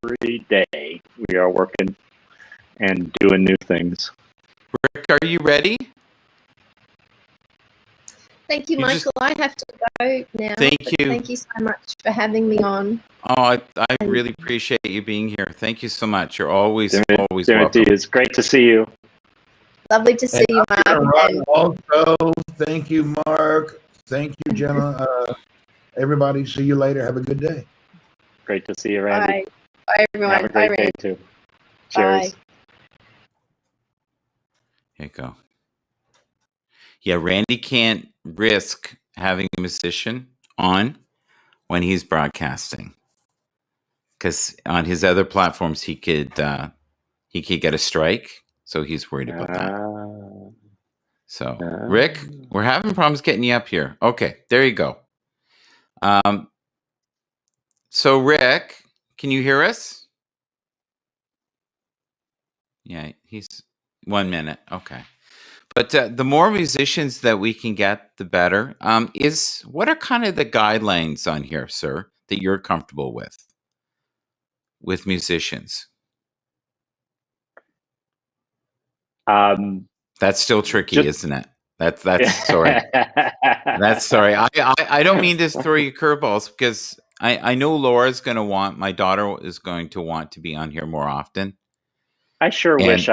every day we are working and doing new things. Rick, are you ready? Thank you, Michael. I have to go now. Thank you. Thank you so much for having me on. Oh, I really appreciate you being here. Thank you so much. You're always welcome. It's great to see you. Lovely to see you, Mark. Also, thank you, Mark. Thank you, Jenna. Everybody, see you later. Have a good day. Great to see you, Randy. Bye. Bye, everyone. Have a great day, too. Cheers. Bye. Here you go. Yeah, Randy can't risk having a musician on when he's broadcasting, because on his other platforms he could get a strike, so he's worried about that. So Rick, we're having problems getting you up here. Okay, there you go. So Rick, can you hear us? Yeah, he's 1 minute. Okay. But the more musicians that we can get, the better. What are kind of the guidelines on here, sir, that you're comfortable with musicians? That's still tricky, isn't it? That's sorry. That's sorry. I don't mean to throw you curveballs, because I know Laura's going to my daughter is going to want to be on here more often. I sure wish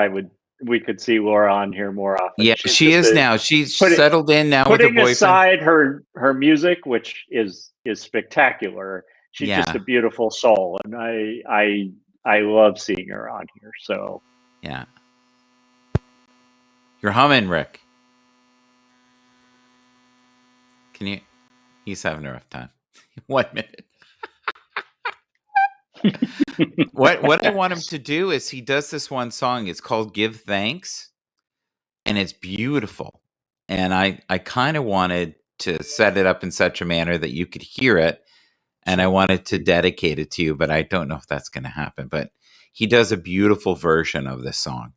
we could see Laura on here more often. Yeah, she is now. She's settled in now with her boyfriend. Putting aside her music, which is spectacular, she's just a beautiful soul, and I love seeing her on here. So yeah, you're humming, Rick. Can you? He's having a rough time. 1 minute. What I want him to do is, he does this one song. It's called "Give Thanks," and it's beautiful. And I kind of wanted to set it up in such a manner that you could hear it, and I wanted to dedicate it to you, but I don't know if that's going to happen. But he does a beautiful version of this song.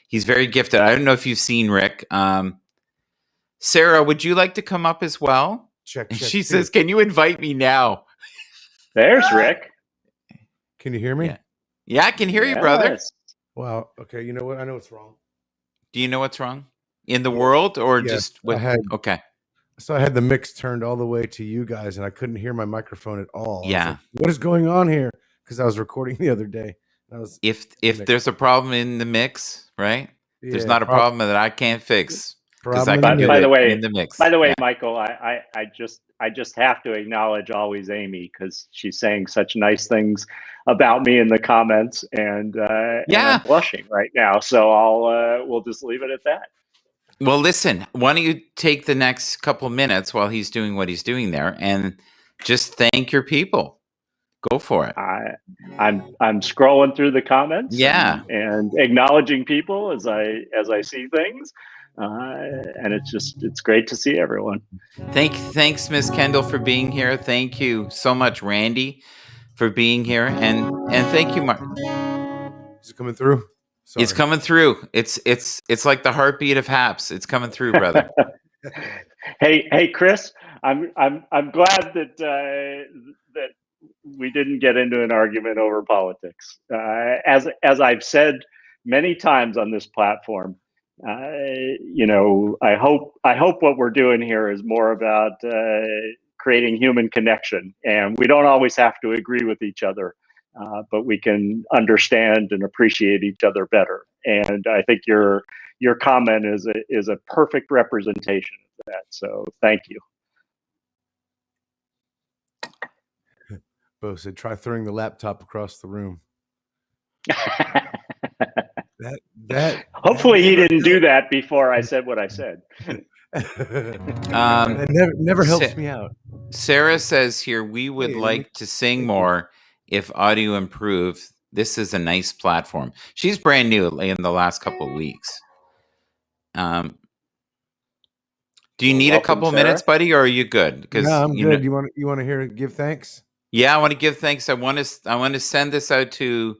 He's very gifted. I don't know if you've seen Rick. Sarah, would you like to come up as well? Check. She says, "Can you invite me now?" There's Rick. Can you hear me? Yeah, I can hear you, brother. Wow. Okay. You know what? I know what's wrong. Do you know what's wrong in the world, or just with? Okay. So I had the mix turned all the way to you guys, and I couldn't hear my microphone at all. Yeah. Like, what is going on here? Because I was recording the other day. If there's a problem in the mix, right? Yeah, there's not a problem that I can't fix. Because I can do it in the mix. By the way, Michael, I just have to acknowledge always Amy, because she's saying such nice things about me in the comments, and I'm blushing right now. So we'll just leave it at that. Well, listen, why don't you take the next couple of minutes while he's doing what he's doing there, and just thank your people. Go for it. I'm scrolling through the comments, and acknowledging people as I see things. And it's great to see everyone. Thanks, Miss Kendall, for being here. Thank you so much, Randy, for being here, and thank you, Mark. Is it coming through? Sorry. It's coming through. It's like the heartbeat of Happs. It's coming through, brother. Hey, Chris, I'm glad that we didn't get into an argument over politics. As I've said many times on this platform. I hope what we're doing here is more about creating human connection, and we don't always have to agree with each other, but we can understand and appreciate each other better. And I think your comment is a perfect representation of that. So thank you. Bo said, "Try throwing the laptop across the room." That hopefully he didn't do that before I said what I said. It never helps me out. Sarah says here, we would like to sing more if audio improved. This is a nice platform. She's brand new in the last couple of weeks. Do you need a couple of minutes, buddy, or are you good? No, I'm good. You want to hear give thanks? Yeah, I want to give thanks. I want to send this out to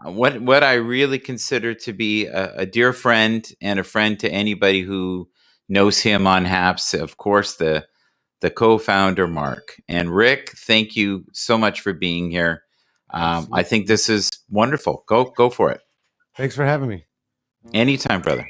what I really consider to be a dear friend and a friend to anybody who knows him on Happs. Of course, the the co-founder, Mark. And Rick, thank you so much for being here. I think this is wonderful. Go for it. Thanks for having me. Anytime, brother.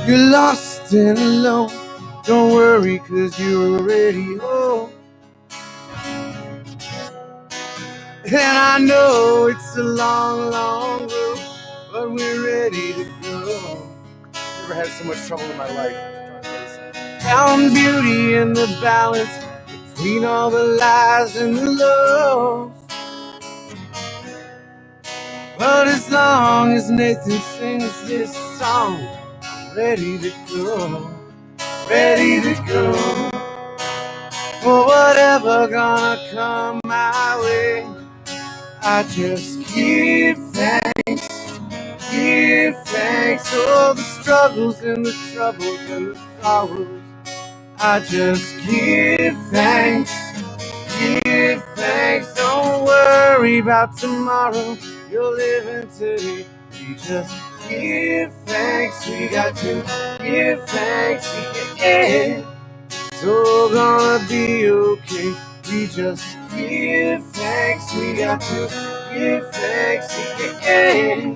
You're lost and alone. Don't worry, cause you're already home. And I know it's a long, long road, but we're ready to go. Never had so much trouble in my life. Found beauty in the balance between all the lies and the lows. But as long as Nathan sings this song, I'm ready to go. Ready to go. For whatever gonna come my way, I just give thanks. Give thanks. All the struggles and the troubles and the sorrows, I just give thanks. Give thanks. Don't worry about tomorrow. You're living today. We just give thanks. We got to give thanks. Yeah. It's all gonna be okay. We just give thanks. We got to give thanks. Yeah.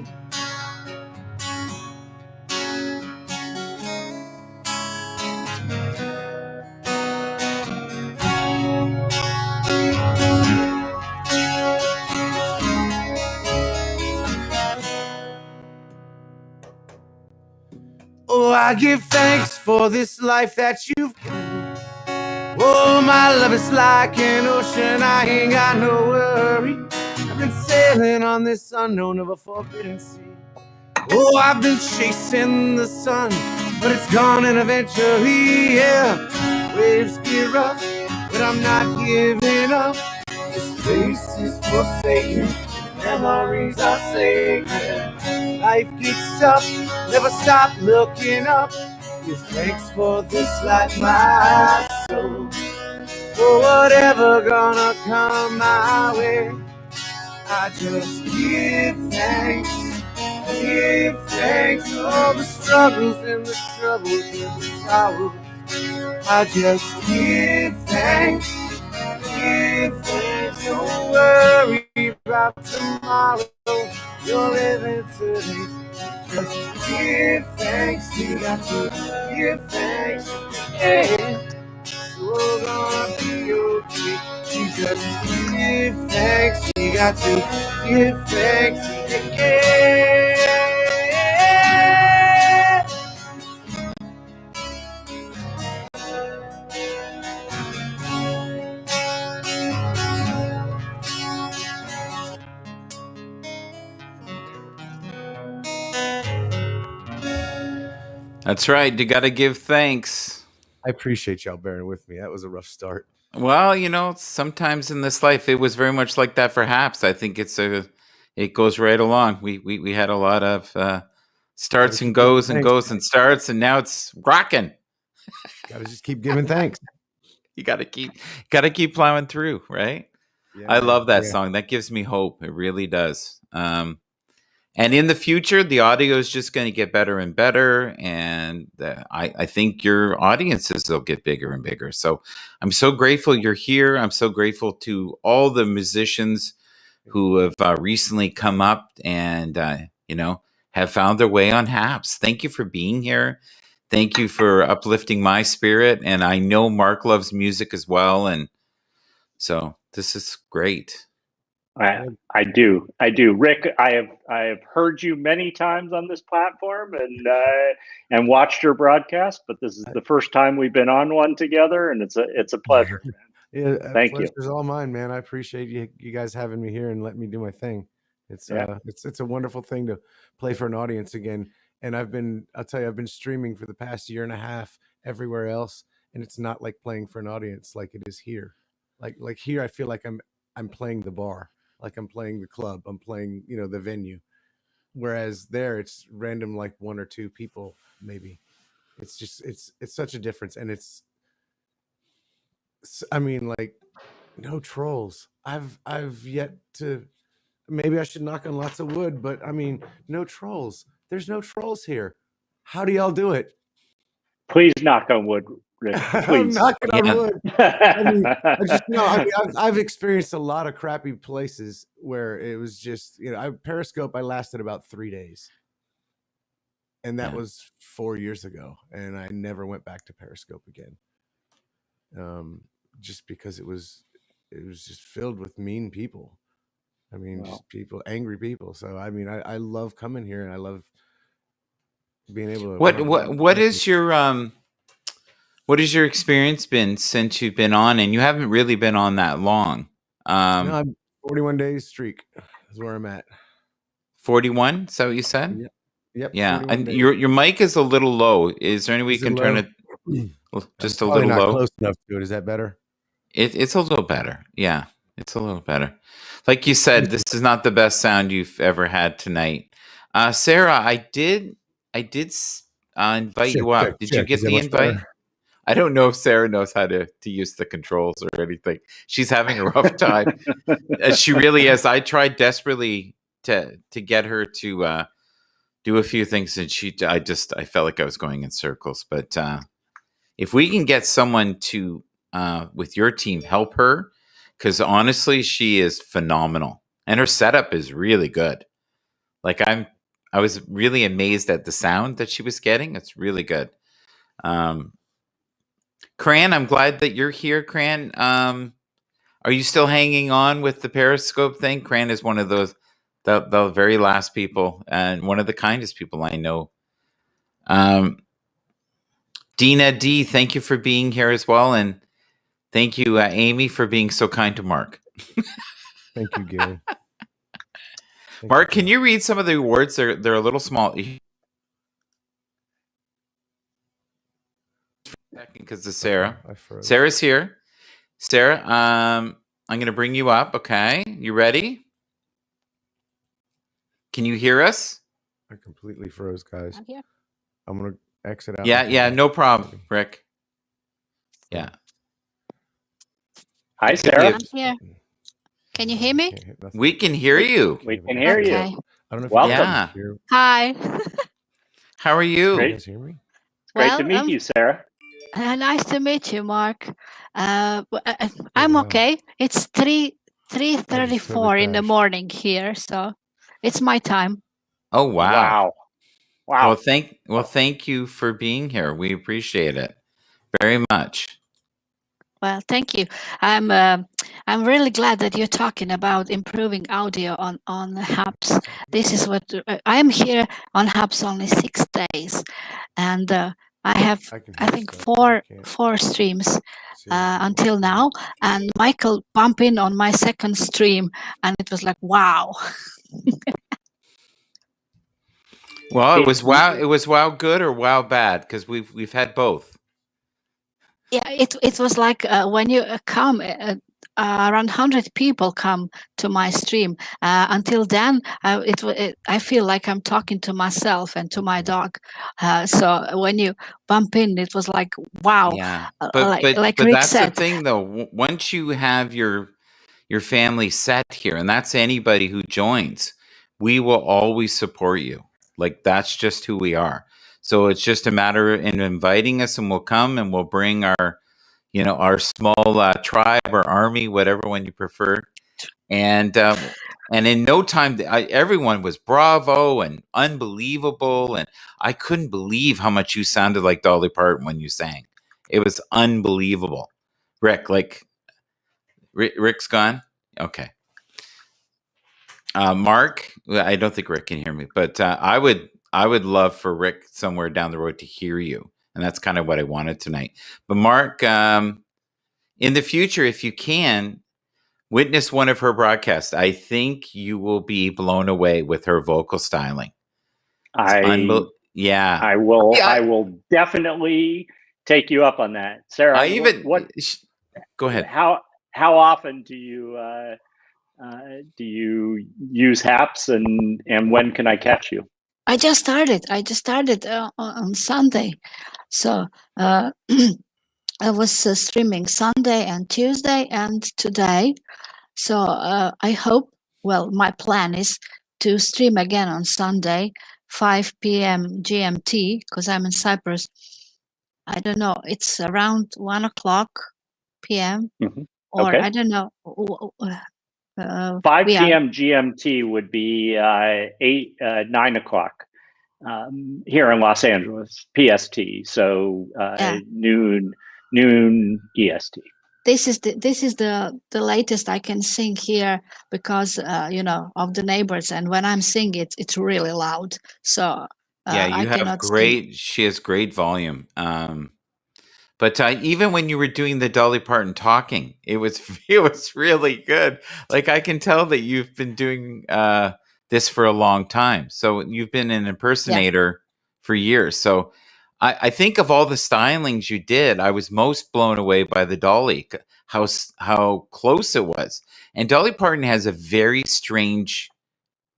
Oh, I give thanks for this life that you've given. Oh, my love is like an ocean, I ain't got no worry. I've been sailing on this unknown of a forbidden sea. Oh, I've been chasing the sun, but it's gone and eventually, yeah. Waves get rough, but I'm not giving up. This place is forsaken, memories are sacred. Life gets tough, never stop looking up. Give thanks for this life, my soul. For whatever gonna come my way, I just give thanks. Give thanks for all the struggles and the troubles and the sorrows. I just give thanks. Give thanks. Don't worry about tomorrow. You're living today. Just give thanks. We got to give thanks. Yeah. We're gonna be okay. We just give thanks. We got to give thanks. Yeah. That's right. You got to give thanks. I appreciate y'all bearing with me. That was a rough start. Well, sometimes in this life, it was very much like that for Happs. I think it goes right along. We had a lot of starts and goes and goes and starts, and now it's rocking. Got to just keep giving thanks. You got to keep plowing through, right? Yeah, I love that song. That gives me hope. It really does. And in the future, the audio is just going to get better and better. And I think your audiences will get bigger and bigger. So I'm so grateful you're here. I'm so grateful to all the musicians who have recently come up and, have found their way on Happs. Thank you for being here. Thank you for uplifting my spirit. And I know Mark loves music as well. And so this is great. I do, Rick. I have heard you many times on this platform and watched your broadcast, but this is the first time we've been on one together, and it's a pleasure. Yeah, Thank you. Pleasure's all mine, man. I appreciate you guys having me here and letting me do my thing. It's a wonderful thing to play for an audience again. And I'll tell you, I've been streaming for the past year and a half everywhere else, and it's not like playing for an audience like it is here. Like here, I feel like I'm playing the bar, like I'm playing the club, I'm playing, the venue. Whereas there, it's random, like one or two people, maybe. It's just it's such a difference, and like no trolls. I've yet to. Maybe I should knock on lots of wood, but I mean, no trolls. There's no trolls here. How do y'all do it? Please knock on wood, Rick. I'm Please. knocking on wood. I've experienced a lot of crappy places where it was just, Periscope, I lasted about 3 days. And that was 4 years ago. And I never went back to Periscope again. Just because it was just filled with mean people. I mean, just angry people. So, I mean, I love coming here, and I love being able to. What is your experience been since you've been on? And you haven't really been on that long. I'm 41 days streak is where I'm at. 41? Is that what you said? Yep. Yeah. And your mic is a little low. Is there any way you can turn it just a little not low? Close enough to it. Is that better? It's a little better. Yeah, it's a little better. Like you said, this is not the best sound you've ever had tonight. Sarah, I did invite you up. Did you get the invite? Better? I don't know if Sarah knows how to use the controls or anything. She's having a rough time. She really is. I tried desperately to get her to do a few things, and I felt like I was going in circles. But if we can get someone to with your team help her, because honestly, she is phenomenal, and her setup is really good. Like I was really amazed at the sound that she was getting. It's really good. Cran, I'm glad that you're here, Cran. Are you still hanging on with the Periscope thing? Cran is one of those, the very last people, and one of the kindest people I know. Dina D, thank you for being here as well. And thank you, Amy, for being so kind to Mark. Thank you, Gary. Mark, can you read some of the awards? They're a little small. Because of Sarah. Sarah's here. Sarah, I'm going to bring you up. Okay. You ready? Can you hear us? I completely froze, guys. I'm here. I'm going to exit out. Yeah, no problem, Rick. Yeah. Hi, Sarah. I'm here. Can you hear me? We can hear you. We can hear you. I don't know if welcome. You Hi. How are you? Great. You guys hear me? Great to meet you, Sarah. Nice to meet you, Mark. I'm okay. It's 3:34 in the morning here, so it's my time. Oh wow. Wow. Well, thank you for being here. We appreciate it very much. Well, thank you. I'm really glad that you're talking about improving audio on Happs. This is what I'm here on Happs only 6 days, and I have I think four streams until now. And Michael bumped in on my second stream, and it was like wow. Well, it was wow. It was wow good or wow bad, because we've had both. Yeah, it was like when you come, around 100 people come to my stream. Until then, I feel like I'm talking to myself and to my dog. So when you bump in, it was like, wow. Yeah, but Rick that's said. The thing, though. Once you have your family set here, and that's anybody who joins. we will always support you. Like, that's just who we are. So it's just a matter of inviting us, and we'll come and we'll bring our, our small tribe or army, whatever one you prefer. And in no time, everyone was bravo and unbelievable. And I couldn't believe how much you sounded like Dolly Parton when you sang. It was unbelievable. Rick, Rick's gone? Okay. Mark, I don't think Rick can hear me, but I would love for Rick somewhere down the road to hear you. And that's kind of what I wanted tonight. But Mark, in the future, if you can, witness one of her broadcasts. I think you will be blown away with her vocal styling. Yeah. I will definitely take you up on that. Sarah, go ahead. How often do you use Happs, and when can I catch you? I just started on Sunday. So I was streaming Sunday and Tuesday and today. So I hope, my plan is to stream again on Sunday, 5 p.m. GMT, because I'm in Cyprus. I don't know, it's around 1 o'clock p.m. Mm-hmm. Or okay. I don't know. 5 p.m. GMT would be 9 o'clock here in Los Angeles, PST. So noon EST. This is the latest I can sing here because of the neighbors, and when I'm singing it's really loud. So she has great volume. But even when you were doing the Dolly Parton talking, it was really good. Like, I can tell that you've been doing this for a long time. So you've been an impersonator for years. So I think of all the stylings you did, I was most blown away by the Dolly, how close it was. And Dolly Parton has a very strange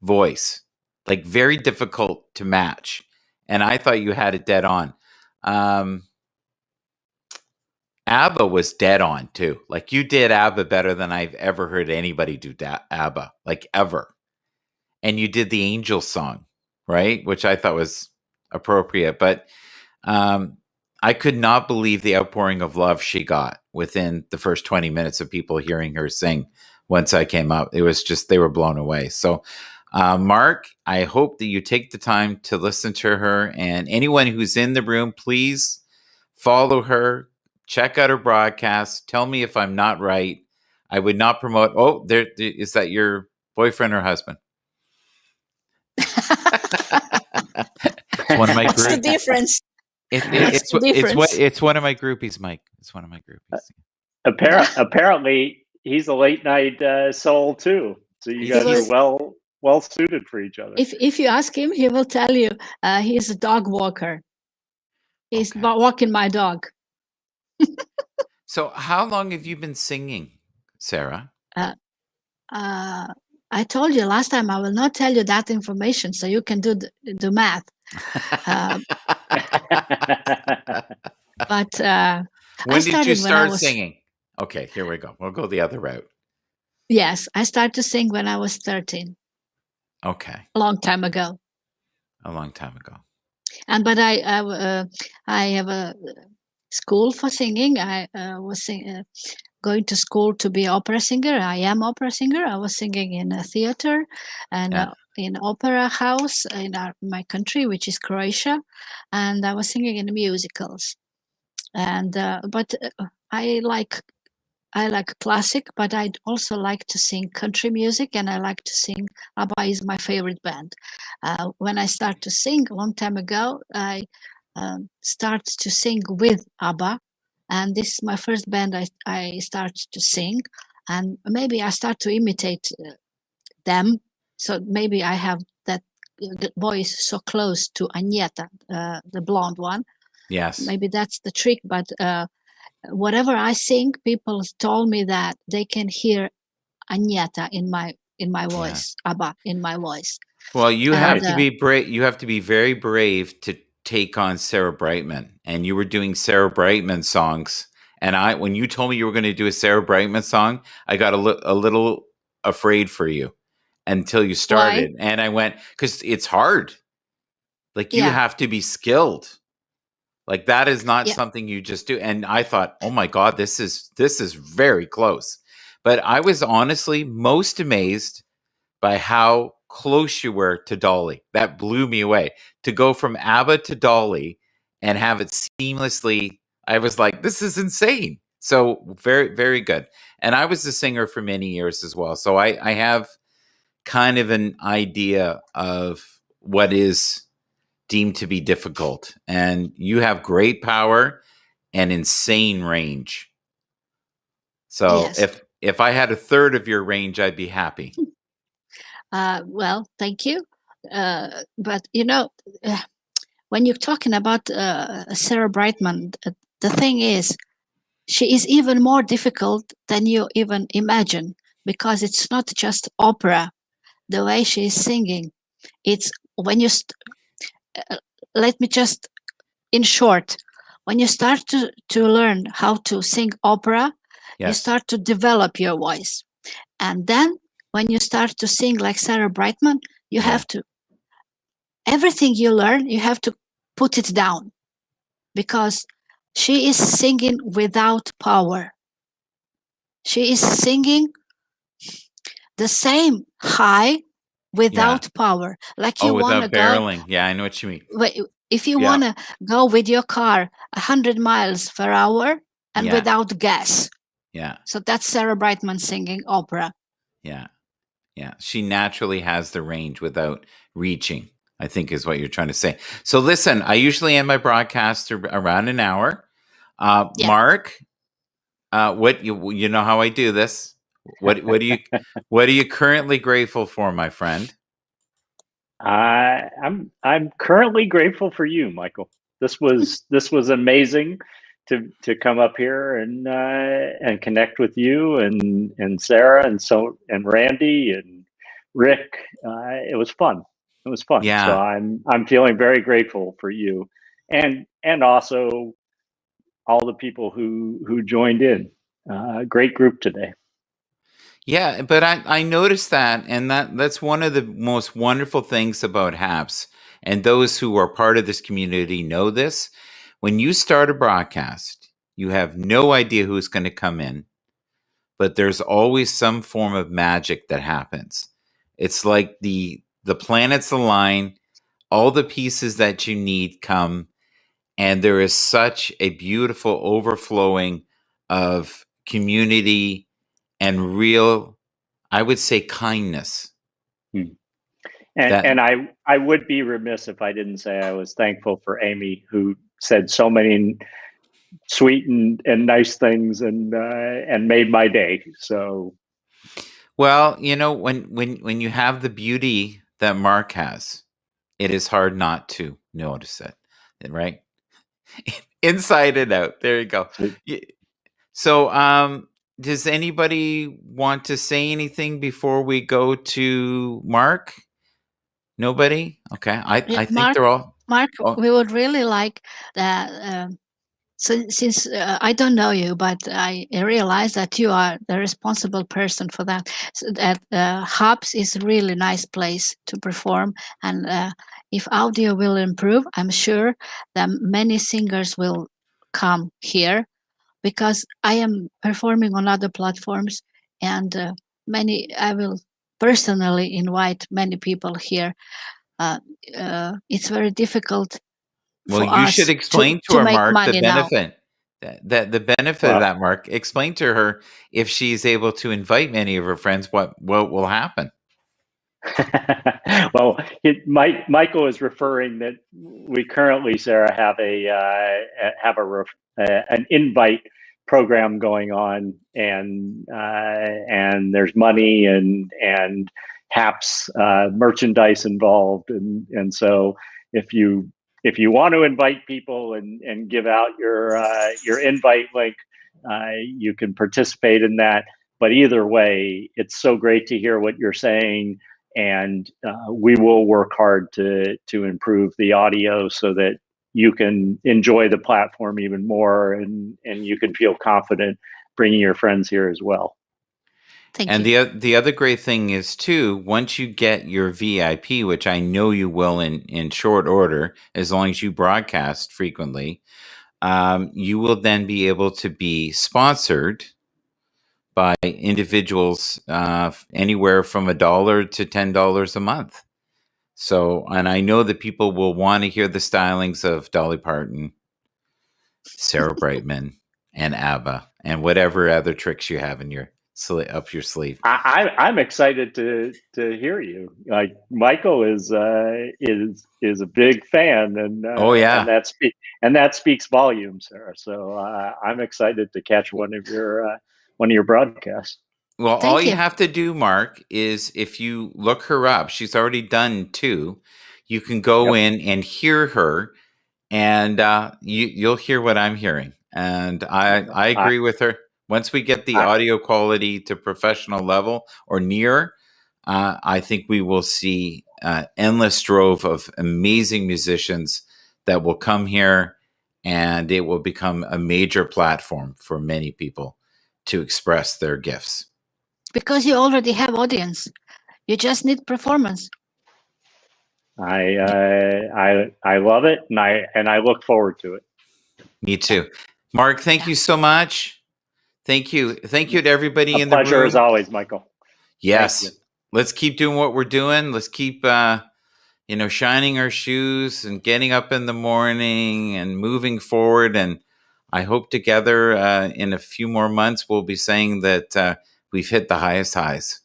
voice, like very difficult to match. And I thought you had it dead on. ABBA was dead on too. Like, you did ABBA better than I've ever heard anybody do ABBA, like, ever. And you did the Angel song, right? Which I thought was appropriate. But I could not believe the outpouring of love she got within the first 20 minutes of people hearing her sing once I came up. It was just, they were blown away. So, Mark, I hope that you take the time to listen to her. And anyone who's in the room, please follow her. Check out her broadcast. Tell me if I'm not right. I would not promote. Oh, is that your boyfriend or husband? It's one of my groupies. What's the difference? It's one of my groupies, Mike. It's one of my groupies. Apparently, he's a late night soul too. So you guys are well suited for each other. If you ask him, he will tell you he's a dog walker. He's walking my dog. So how long have you been singing, Sarah? I told you last time I will not tell you that information, so you can do the math. But when did you start singing? Okay, here we go. We'll go the other route. Yes, I started to sing when I was 13. Okay. A long time ago. But I have a school for singing. I was going to school to be opera singer. I am opera singer. I was singing in a theater and in opera house in my country, which is Croatia, and I was singing in musicals. And but I like classic, but I also like to sing country music, and I like to sing. ABBA is my favorite band. When I started to sing a long time ago, I started to sing with ABBA, and this is my first band I started to sing, and maybe I start to imitate them. So maybe I have that voice so close to Agneta, the blonde one. Yes. Maybe that's the trick, but whatever I sing, people told me that they can hear Agneta in my voice, ABBA in my voice. Well, you have to be brave. You have to be very brave to take on Sarah Brightman, and you were doing Sarah Brightman songs. And when you told me you were going to do a Sarah Brightman song, I got a little afraid for you. until you Why? started. And I went, because it's hard. Like you Yeah. have to be skilled. Like that is not Yeah. something you just do. And I thought, oh my God, this is very close. But I was honestly most amazed by how close you were to Dolly. That blew me away. To go from ABBA to Dolly and have it seamlessly, I was like, this is insane. So very, very good. And I was a singer for many years as well. So I have kind of an idea of what is deemed to be difficult. And you have great power and insane range. So Yes. if I had a third of your range, I'd be happy. Well, thank you. But you know, when you're talking about Sarah Brightman, the thing is, she is even more difficult than you even imagine, because it's not just opera. The way she is singing, it's when you let me just, in short, when you start to learn how to sing opera, you Yes. start to develop your voice. And then when you start to sing like Sarah Brightman, you Yeah. have to, everything you learn, you have to put it down, because she is singing without power. She is singing the same high without power. Like you Oh, want to without go, barreling. Yeah, I know what you mean. if you Yeah. want to go with your car 100 miles per hour and Yeah. without gas. Yeah. So that's Sarah Brightman singing opera. Yeah. Yeah. She naturally has the range without reaching, I think is what you're trying to say. So listen, I usually end my broadcast around an hour. Yeah. Mark, what you know how I do this. What are you currently grateful for, my friend? I'm currently grateful for you, Michael. This was amazing to come up here and connect with you and Sarah and Randy and Rick. It was fun. It was fun. So Yeah. I'm feeling very grateful for you and also all the people who joined in. Great group today. Yeah, but I noticed that, and that's one of the most wonderful things about Happs, and those who are part of this community know this. When you start a broadcast, you have no idea who's going to come in, but there's always some form of magic that happens. It's like the planets align, all the pieces that you need come, and there is such a beautiful overflowing of community and real, I would say, kindness. And That and I would be remiss if I didn't say I was thankful for Amy, who said so many sweet and nice things and made my day. So well, you know, when you have the beauty that Mark has, it is hard not to notice it, right? Inside and out. There you go. So, does anybody want to say anything before we go to Mark? Nobody? Okay. I think Mark, they're all. Mark, Oh, we would really like that. Since I don't know you, but I realize that you are the responsible person for that. So that Hubs is a really nice place to perform, and if audio will improve, I'm sure that many singers will come here, because I am performing on other platforms, and I will personally invite many people here. It's very difficult well, for you us should explain to to her, make Mark, the money now. benefit. That the benefit of that, Mark. Explain to her, if she's able to invite many of her friends, what will happen. well, Michael is referring that we currently, Sarah, have an invite program going on, and there's money and Happs merchandise involved, and so if you want to invite people and give out your invite link, you can participate in that. But either way, it's so great to hear what you're saying, and we will work hard to improve the audio so that you can enjoy the platform even more, and you can feel confident bringing your friends here as well. Thank And you. the other great thing is too, once you get your VIP, which I know you will in short order, as long as you broadcast frequently, you will then be able to be sponsored by individuals anywhere from $1 to $10 a month. So, and I know that people will want to hear the stylings of Dolly Parton, Sarah Brightman, and ABBA, and whatever other tricks you have in your up your sleeve. I'm excited to hear you. Like Michael is a big fan, and Oh yeah, and that speaks volumes, Sarah. So I'm excited to catch one of your broadcasts. well, all Thank you you. have to do, Mark, is if you look her up, she's already done 2. You can go Yep. in and hear her, and you'll hear what I'm hearing. And I agree with her. Once we get the I, audio quality to professional level or near, I think we will see endless drove of amazing musicians that will come here, and it will become a major platform for many people to express their gifts. Because you already have audience. You just need performance. I love it, and I look forward to it. Me too. Mark, thank you so much. Thank you. Thank you to everybody A in the pleasure as room. always, Michael. Yes. Thank you. Let's keep doing what we're doing. Let's keep shining our shoes and getting up in the morning and moving forward. And I hope together in a few more months we'll be saying that we've hit the highest highs.